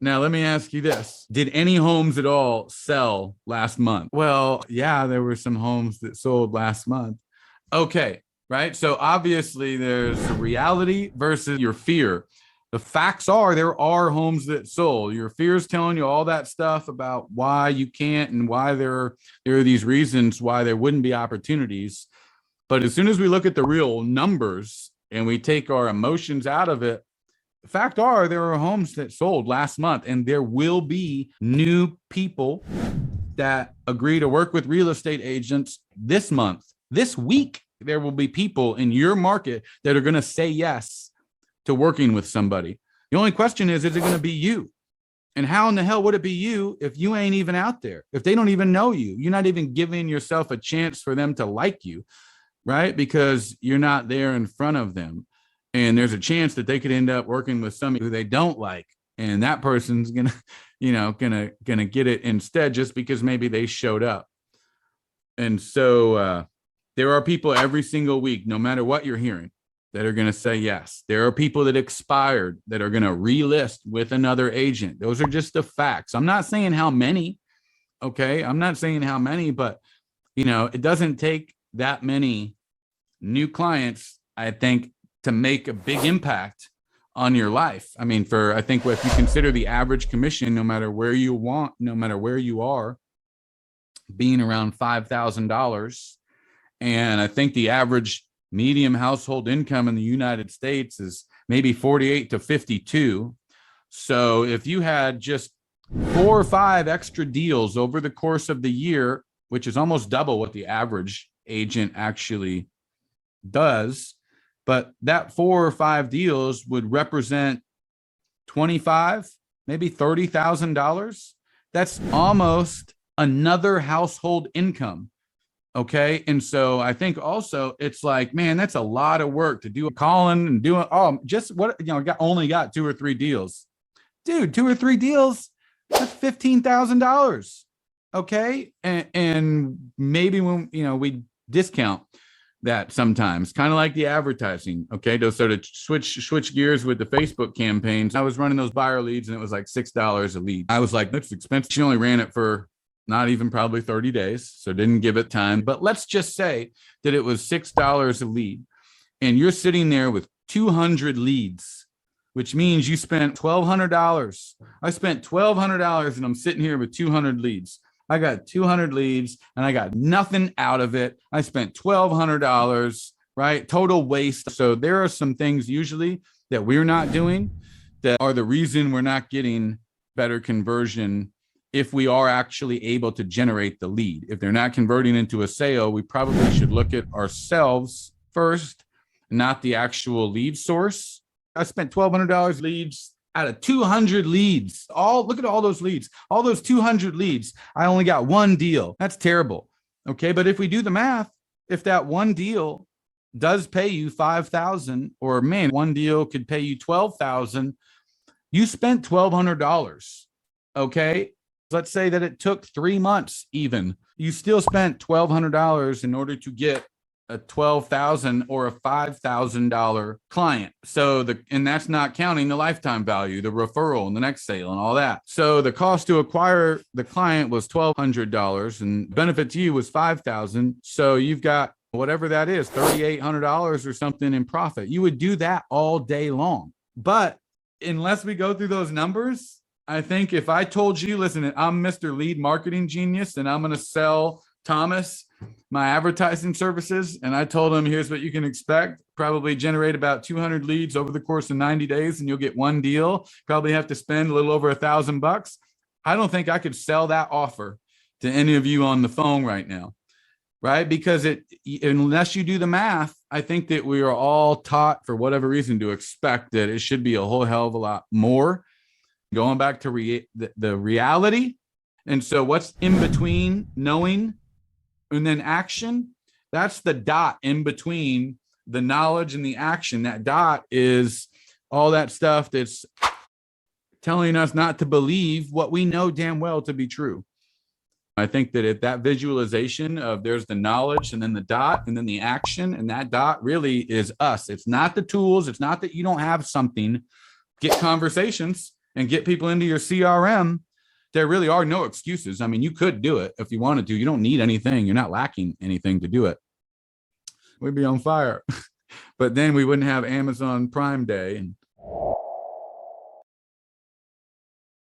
Now, let me ask you this. Did any homes at all sell last month? Well, yeah, there were some homes that sold last month. Okay, right? So obviously there's a reality versus your fear. The facts are there are homes that sold. Your fear is telling you all that stuff about why you can't and why there are these reasons why there wouldn't be opportunities. But as soon as we look at the real numbers and we take our emotions out of it, the fact are there are homes that sold last month, and there will be new people that agree to work with real estate agents this month. This week, there will be people in your market that are going to say yes to working with somebody. The only question is it going to be you? And how in the hell would it be you if you ain't even out there? If they don't even know you, you're not even giving yourself a chance for them to like you, right? Because you're not there in front of them. And there's a chance that they could end up working with somebody who they don't like. And that person's gonna, gonna get it instead just because maybe they showed up. And so there are people every single week, no matter what you're hearing, that are going to say yes. There are people that expired that are going to relist with another agent. Those are just the facts. I'm not saying how many. Okay. I'm not saying how many, but it doesn't take that many new clients, I think, to make a big impact on your life. I mean, I think if you consider the average commission, no matter where you are, being around $5,000. And I think the average medium household income in the United States is maybe 48 to 52. So if you had just 4 or 5 extra deals over the course of the year, which is almost double what the average agent actually does, but that 4 or 5 deals would represent 25, maybe $30,000. That's almost another household income. Okay. And so I think also it's like, man, that's a lot of work to do calling and doing. Oh, just what, only got 2 or 3 deals. Dude, 2 or 3 deals, that's $15,000. Okay. And maybe when, we discount that sometimes, kind of like the advertising. Okay. So to switch gears with the Facebook campaigns, I was running those buyer leads and it was like $6 a lead. I was like, that's expensive. She only ran it for not even probably 30 days. So didn't give it time, but let's just say that it was $6 a lead and you're sitting there with 200 leads, which means you spent $1,200. I spent $1,200 and I'm sitting here with 200 leads. I got 200 leads and I got nothing out of it. I spent $1,200, right? Total waste. So there are some things usually that we're not doing that are the reason we're not getting better conversion if we are actually able to generate the lead. If they're not converting into a sale, we probably should look at ourselves first, not the actual lead source. I spent $1,200 leads out of 200 leads. Look at all those leads, all those 200 leads. I only got 1 deal. That's terrible. Okay. But if we do the math, if that 1 deal does pay you 5,000, or man, 1 deal could pay you 12,000, you spent $1,200. Okay. Let's say that it took 3 months even. You still spent $1,200 in order to get a $12,000 or a $5,000 client. So and that's not counting the lifetime value, the referral and the next sale and all that. So the cost to acquire the client was $1,200 and benefit to you was $5,000. So you've got whatever that is, $3,800 or something in profit. You would do that all day long. But unless we go through those numbers, I think if I told you, listen, I'm Mr. Lead Marketing Genius and I'm going to sell Thomas my advertising services, and I told him, here's what you can expect, probably generate about 200 leads over the course of 90 days and you'll get 1 deal, probably have to spend a little over $1,000. I don't think I could sell that offer to any of you on the phone right now, right? Because unless you do the math, I think that we are all taught for whatever reason to expect that it should be a whole hell of a lot more. Going back to the reality. And so what's in between knowing and then action? That's the dot in between the knowledge and the action. That dot is all that stuff that's telling us not to believe what we know damn well to be true. I think that if that visualization of there's the knowledge and then the dot and then the action, and that dot really is us. It's not the tools. It's not that you don't have something. Get conversations. and get people into your CRM, there really are no excuses. I mean, you could do it if you wanted to. You don't need anything. You're not lacking anything to do it. We'd be on fire. But then we wouldn't have Amazon Prime Day, and